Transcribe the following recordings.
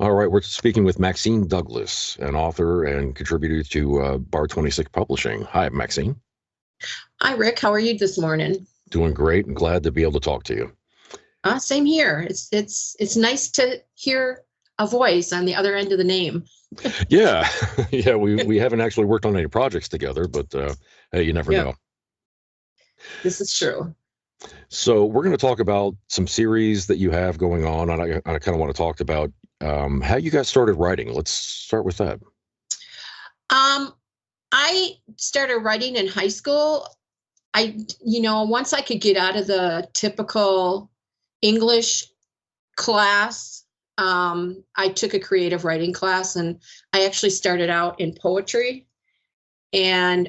All right, we're speaking with Maxine Douglas, an author and contributor to Barr26 Publishing. Hi, Maxine. Hi, Rick. How are you this morning? Doing great and glad to be able to talk to you. Same here. It's nice to hear a voice on the other end of the name. Yeah, yeah. We haven't actually worked on any projects together, but hey, you never know. This is true. So we're going to talk about some series that you have going on, and I kind of want to talk about how you got started writing. Let's start with that. I started writing in high school. Once I could get out of the typical English class, I took a creative writing class, and I actually started out in poetry and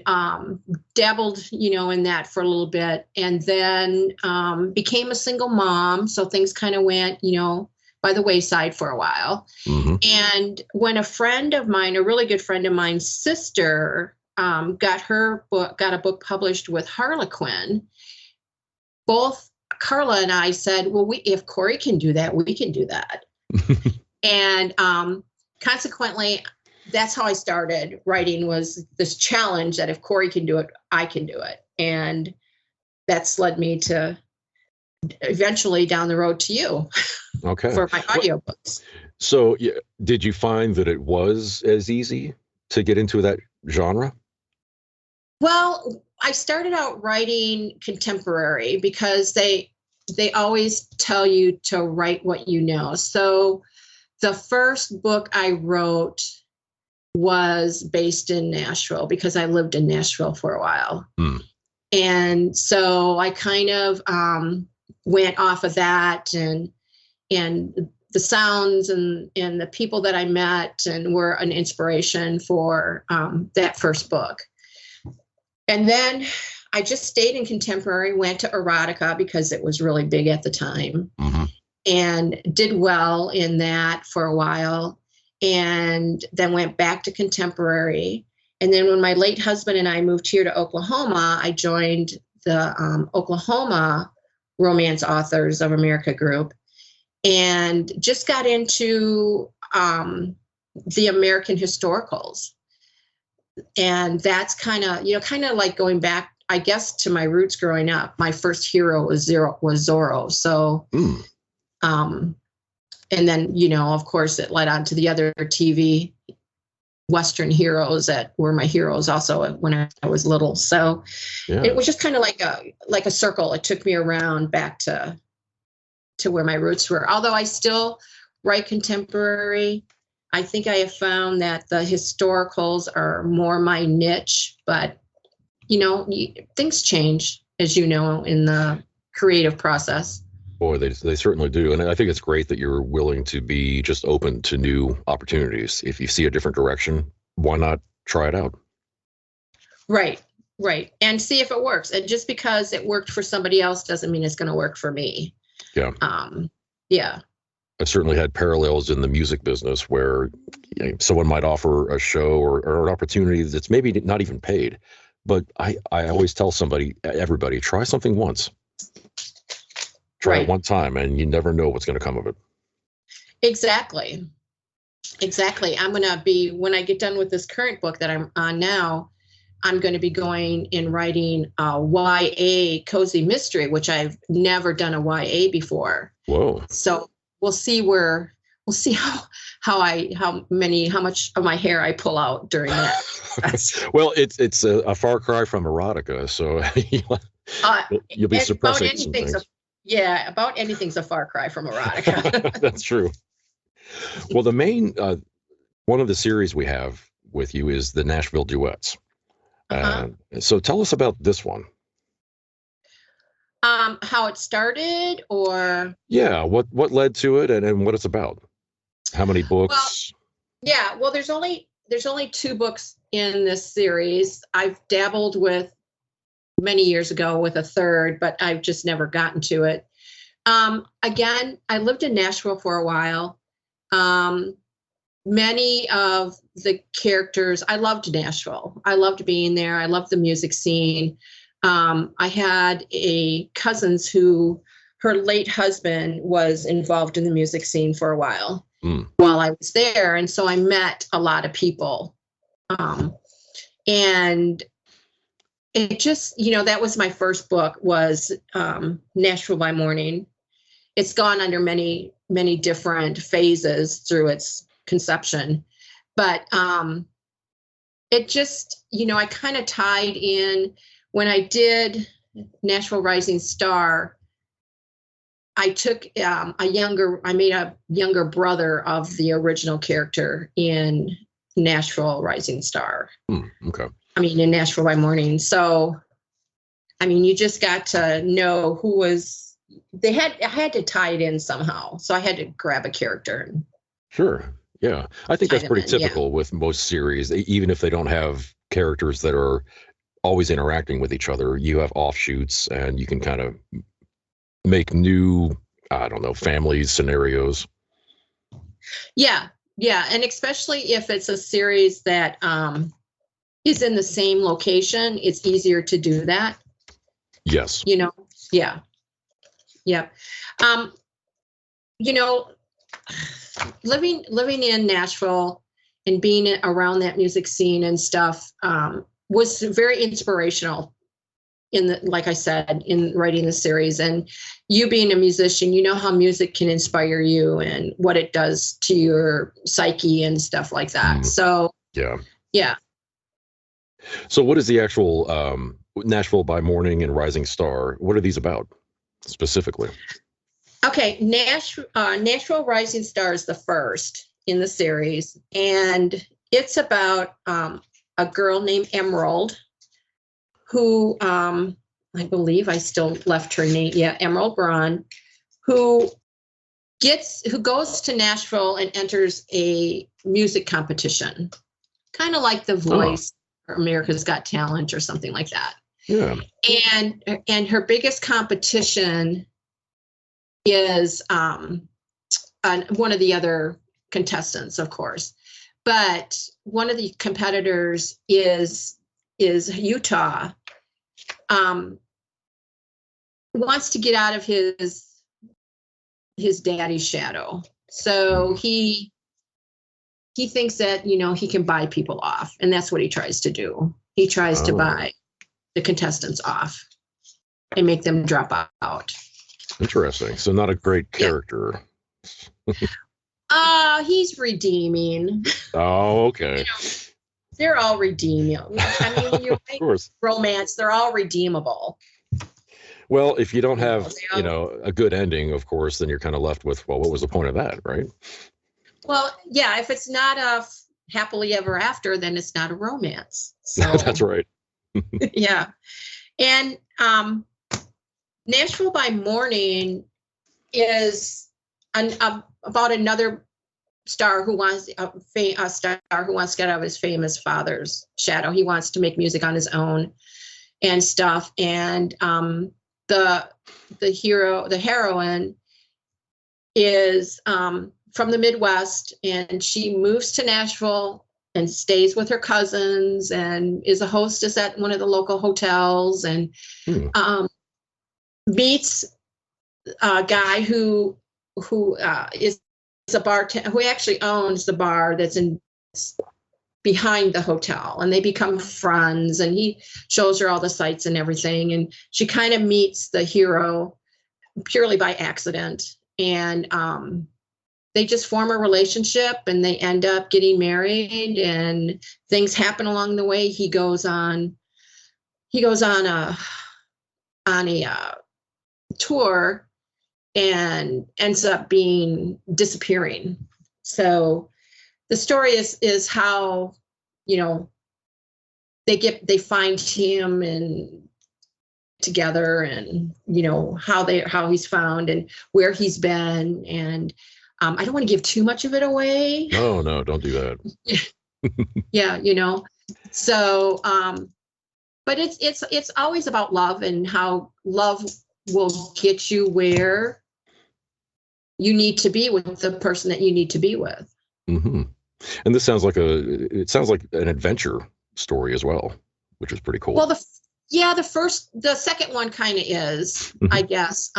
dabbled, in that for a little bit, and then became a single mom. So things kind of went, by the wayside for a while. Mm-hmm. And when a friend of mine, a really good friend of mine's sister, got a book published with Harlequin, both Carla and I said, well, if Corey can do that, we can do that. And consequently, that's how I started writing, was this challenge that if Corey can do it, I can do it. And that's led me to eventually down the road to you. Okay. For my audiobooks. So did you find that it was as easy to get into that genre? Well, I started out writing contemporary because they always tell you to write what you know. So the first book I wrote was based in Nashville because I lived in Nashville for a while. And so I kind of went off of that and the sounds and the people that I met and were an inspiration for that first book. And then I just stayed in contemporary, went to erotica because it was really big at the time, and did well in that for a while, and then went back to contemporary. And then when my late husband and I moved here to Oklahoma, I joined the Oklahoma Romance Authors of America group and just got into the American historicals. And that's kind of like going back, I guess, to my roots growing up. My first hero was Zorro. So, and then, of course, it led on to the other TV Western heroes that were my heroes also when I was little. So It was just kind of like a circle. It took me around back to where my roots were. Although I still write contemporary, I think I have found that the historicals are more my niche, but things change, as you know, in the creative process. Boy, they certainly do. And I think it's great that you're willing to be just open to new opportunities. If you see a different direction, why not try it out? Right. And see if it works. And just because it worked for somebody else doesn't mean it's going to work for me. Yeah. Yeah. I've certainly had parallels in the music business where someone might offer a show or an opportunity that's maybe not even paid. But I always tell everybody, try something once. Try it one time, and you never know what's going to come of it. Exactly. I'm going to be, when I get done with this current book that I'm on now, I'm going to be going and writing a YA cozy mystery, which I've never done a YA before. Whoa. So we'll see how much of my hair I pull out during that. Well, it's a far cry from erotica, so you'll be suppressing some things. About anything's a far cry from erotica. That's true. Well, the main one of the series we have with you is the Nashville Duets. So tell us about this one. How it started, or what led to it, and what it's about. How many books? Well, there's only 2 books in this series. I've dabbled with many years ago with a third, but I've just never gotten to it. Again, I lived in Nashville for a while. Many of the characters, I loved Nashville. I loved being there. I loved the music scene. I had cousins who her late husband was involved in the music scene for a while Mm. while I was there. And so I met a lot of people. And it just, that was my first book, was Nashville by Morning. It's gone under many, many different phases through its conception. But it just, I kind of tied in when I did Nashville Rising Star. I took I made a younger brother of the original character in Nashville Rising Star. Okay. In Nashville by Morning. So, you just got to know who was, I had to tie it in somehow. So I had to grab a character. Sure. Yeah. I think that's pretty typical with most series. Even if they don't have characters that are always interacting with each other, you have offshoots and you can kind of make new, families, scenarios. Yeah. Yeah. And especially if it's a series that is in the same location, it's easier to do that. Yes. Yeah. Yeah. Living in Nashville and being around that music scene and stuff was very inspirational like I said, in writing the series. And you being a musician, how music can inspire you and what it does to your psyche and stuff like that. So yeah. So what is the actual Nashville by Morning and Rising Star? What are these about specifically? Okay, Nashville Rising Star is the first in the series, and it's about a girl named Emerald, who I believe I still left her name. Yeah, Emerald Braun, who goes to Nashville and enters a music competition, kind of like The Voice or America's Got Talent or something like that. Yeah. And her biggest competition is one of the other contestants, of course, but one of the competitors is Utah. Wants to get out of his daddy's shadow, so he thinks that he can buy people off, and that's what he tries to do. He tries to buy the contestants off and make them drop out. Interesting. So not a great character. He's redeeming. Oh, okay. They're all redeemable. You of course. Romance, they're all redeemable. Well, if you don't have, a good ending, of course, then you're kind of left with, well, what was the point of that, right? Well, yeah, if it's not a happily ever after, then it's not a romance. So, that's right. Yeah. And Nashville by Morning is about another star who wants a star who wants to get out of his famous father's shadow. He wants to make music on his own and stuff. And the heroine is from the Midwest, and she moves to Nashville and stays with her cousins and is a hostess at one of the local hotels, and meets a guy who is a bartender, who actually owns the bar that's behind the hotel, and they become friends, and he shows her all the sights and everything, and she kind of meets the hero purely by accident, and they just form a relationship, and they end up getting married, and things happen along the way. He goes on a tour and ends up disappearing. So the story is how, they find him and together, and how he's found and where he's been. And I don't want to give too much of it away. No, don't do that. Yeah, so but it's always about love, and how love will get you where you need to be with the person that you need to be with. Mm-hmm. And this sounds like an adventure story as well, which is pretty cool. Well, the second one kind of is, I guess.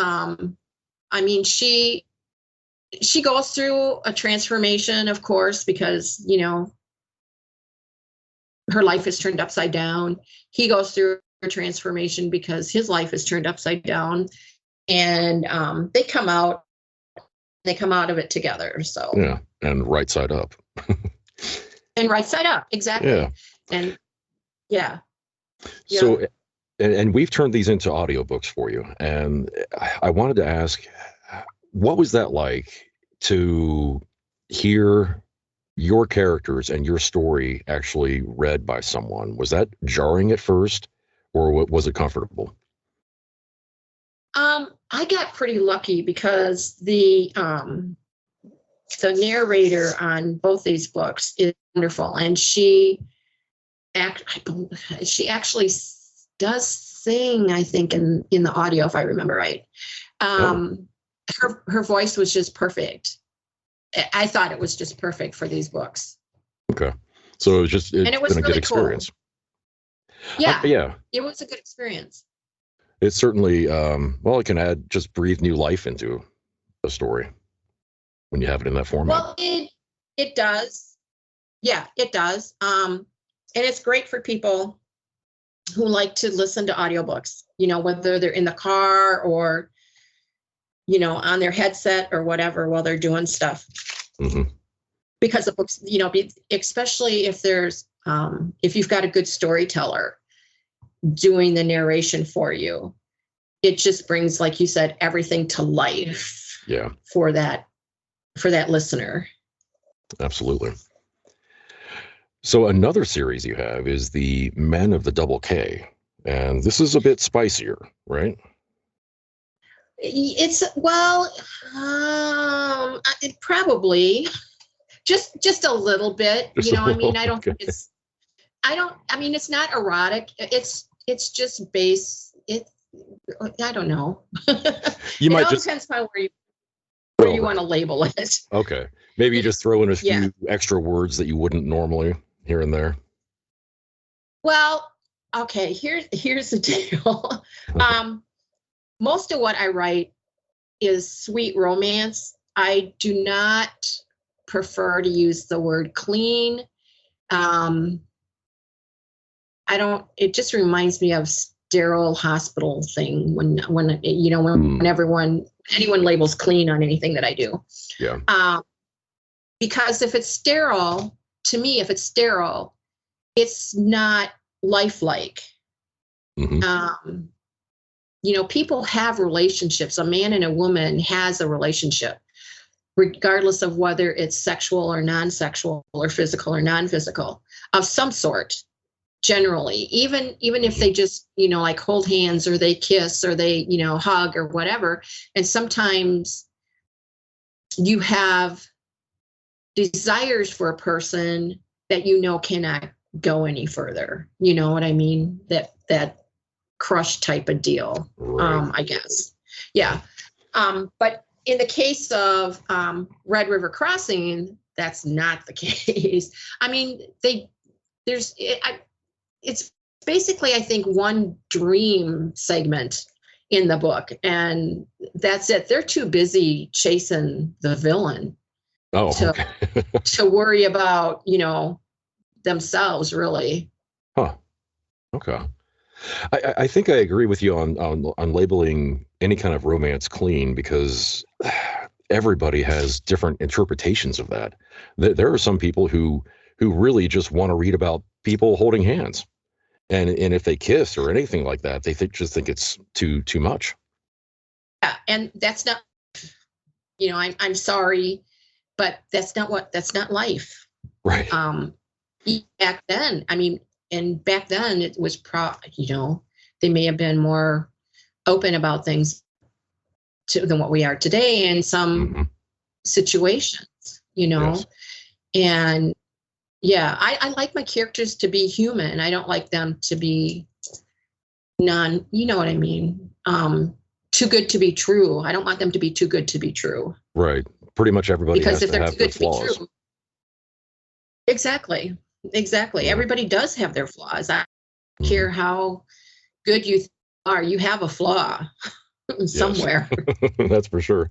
I mean, she goes through a transformation, of course, because, you know, her life is turned upside down. He goes through a transformation because his life is turned upside down, and they come out of it together. So Yeah, and right side up. And right side up, exactly. Yeah. And yeah. So, and we've turned these into audiobooks for you. And I wanted to ask, what was that like to hear your characters and your story actually read by someone? Was that jarring at first, or was it comfortable? I got pretty lucky because the narrator on both these books is wonderful, and she actually does sing, I think, in the audio, if I remember right. Her voice was just perfect. I thought it was just perfect for these books. Okay, so it was just and it was been a really good experience. Cool. Yeah, yeah, it was a good experience. It certainly, well, it can breathe new life into a story when you have it in that format. Well, it does. Yeah, it does. And it's great for people who like to listen to audiobooks, you know, whether they're in the car or, you know, on their headset or whatever while they're doing stuff. Mm-hmm. Because the books, you know, especially if there's, if you've got a good storyteller doing the narration for you, it just brings, like you said, everything to life. Yeah. For that listener. Absolutely. So another series you have is the Men of the Double K, and this is a bit spicier, right? It's it probably just a little bit, you know. I mean, I don't think it's. I mean, it's not erotic. It's just base. I don't know. You might just depends on where you want to label it. Okay, maybe you just throw in a few extra words that you wouldn't normally here and there. Well, okay. Here's the deal. Most of what I write is sweet romance. I do not prefer to use the word clean. I don't. It just reminds me of sterile hospital thing when you know when anyone labels clean on anything that I do. Yeah. Because if it's sterile, to me, it's not lifelike. Mm-hmm. You know, people have relationships. A man and a woman has a relationship, regardless of whether it's sexual or non-sexual or physical or non-physical, of some sort. Generally, even if they just, you know, like hold hands or they kiss or they, you know, hug or whatever. And sometimes you have desires for a person that, you know, cannot go any further. You know what I mean? That crush type of deal. Right. I guess. Yeah. But in the case of Red River Crossing, that's not the case. I mean, it's basically, I think, one dream segment in the book, and that's it. They're too busy chasing the villain to worry about, you know, themselves, really. Huh. Okay. I think I agree with you on labeling any kind of romance clean, because everybody has different interpretations of that. There are some people who really just want to read about people holding hands. And if they kiss or anything like that, they just think it's too much. Yeah, and that's not, you know, I'm sorry, but that's not life. Right. Back then, I mean, and back then it was you know, they may have been more open about things than what we are today in some situations, you know. Yes. And yeah, I like my characters to be human. I don't like them to be you know what I mean? Too good to be true. I don't want them to be too good to be true. Right. Pretty much everybody because has if to they're have too good their flaws. to be true. Exactly. Yeah. Everybody does have their flaws. I don't care how good you are. You have a flaw. somewhere. That's for sure.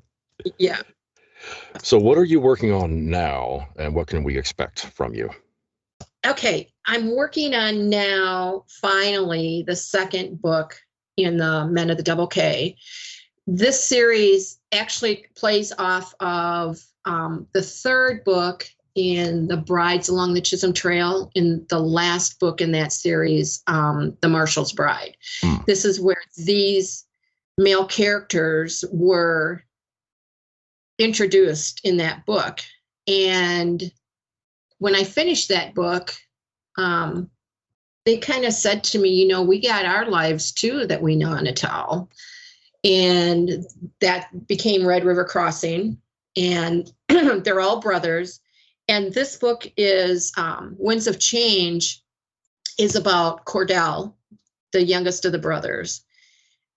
Yeah. So what are you working on now, and what can we expect from you? Okay, I'm working on now, finally, the second book in the Men of the Double K. This series actually plays off of the third book in The Brides Along the Chisholm Trail, in the last book in that series, The Marshal's Bride. This is where these male characters were introduced in that book. And when I finished that book, they kind of said to me, we got our lives too that we want to tell. And that became Red River Crossing. And they're all brothers. And this book is Winds of Change, is about Cordell, the youngest of the brothers.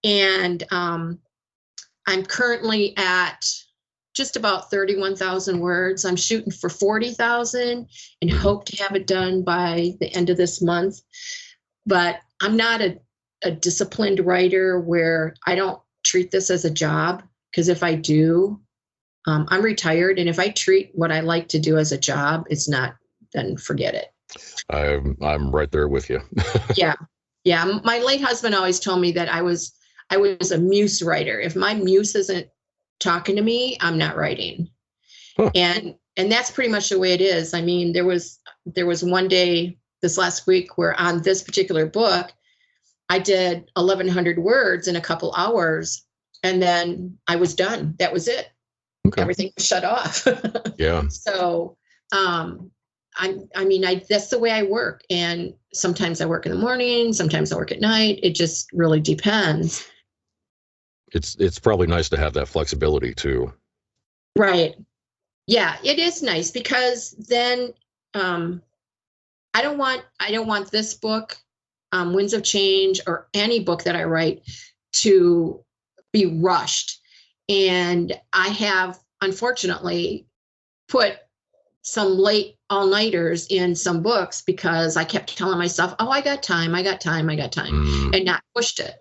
And I'm currently at just about 31,000 words. I'm shooting for 40,000 and hope to have it done by the end of this month. But I'm not a disciplined writer where I don't treat this as a job, because if I do, I'm retired. And if I treat what I like to do as a job, it's not, then forget it. I'm right there with you. Yeah. My late husband always told me that I was a muse writer. If my muse isn't talking to me, I'm not writing. Huh. And that's pretty much the way it is. I mean, there was one day this last week where on this particular book, I did 1,100 words in a couple hours, and then I was done. That was it. Okay. Everything was shut off. Yeah. So, that's the way I work. And sometimes I work in the morning, sometimes I work at night. It just really depends. It's probably nice to have that flexibility too. Right. Yeah, it is nice, because then I don't want this book, Winds of Change, or any book that I write, to be rushed. And I have, unfortunately, put some late all-nighters in some books because I kept telling myself, oh, I got time, and not pushed it.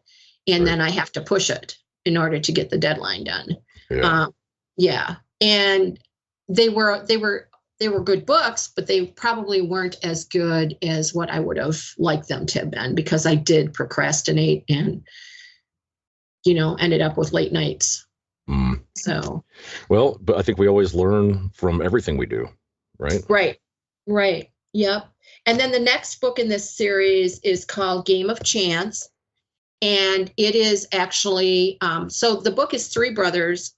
And then I have to push it in order to get the deadline done. Yeah. And they were good books, but they probably weren't as good as what I would have liked them to have been, because I did procrastinate and, ended up with late nights. So. Well, but I think we always learn from everything we do, right? Right. Yep. And then the next book in this series is called Game of Chance. And it is actually, so the book is three brothers,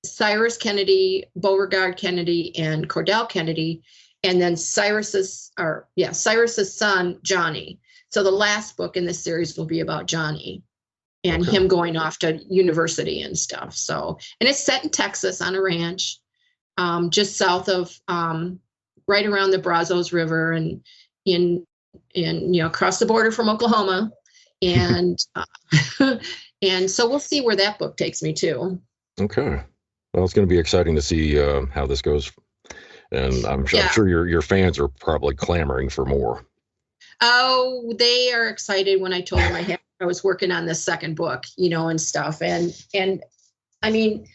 Cyrus Kennedy, Beauregard Kennedy, and Cordell Kennedy, and then Cyrus's son, Johnny. So the last book in this series will be about Johnny and him going off to university and stuff. So, and it's set in Texas on a ranch, just south of, right around the Brazos River, and across the border from Oklahoma. And and so we'll see where that book takes me too. Okay. Well, it's going to be exciting to see how this goes. And I'm sure your fans are probably clamoring for more. Oh, they are excited when I told them I was working on the second book, and stuff. And I mean,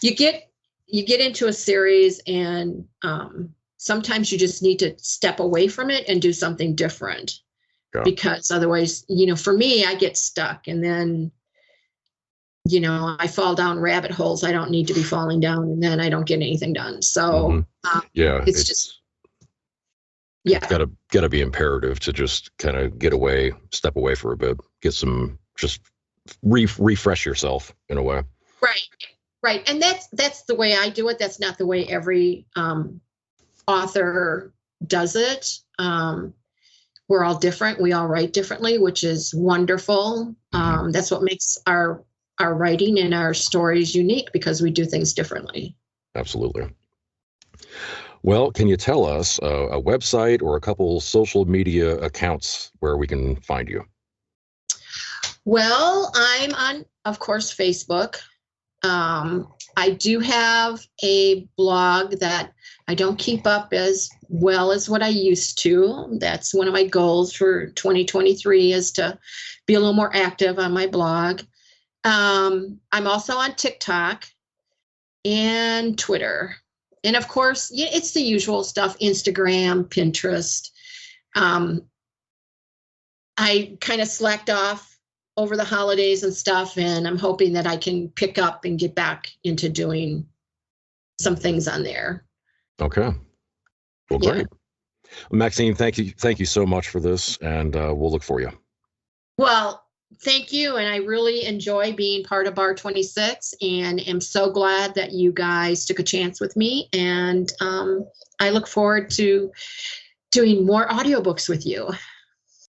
you get into a series, and sometimes you just need to step away from it and do something different. Yeah. Because otherwise, for me, I get stuck, and then, I fall down rabbit holes I don't need to be falling down, and then I don't get anything done. So it's just, it's gotta be imperative to just kind of step away for a bit, get some, just refresh yourself in a way. Right. And that's the way I do it. That's not the way every author does it. We're all different. We all write differently, which is wonderful. That's what makes our writing and our stories unique, because we do things differently. Absolutely. Well, can you tell us a website or a couple social media accounts where we can find you? Well, I'm on, of course, Facebook. I do have a blog that I don't keep up as well as what I used to. That's one of my goals for 2023, is to be a little more active on my blog. I'm also on TikTok and Twitter. And of course, it's the usual stuff, Instagram, Pinterest. I kind of slacked off over the holidays and stuff, and I'm hoping that I can pick up and get back into doing some things on there. Okay. Well, great. Maxine, thank you so much for this, and we'll look for you. Well, thank you, and I really enjoy being part of Barr26, and am so glad that you guys took a chance with me, and I look forward to doing more audiobooks with you.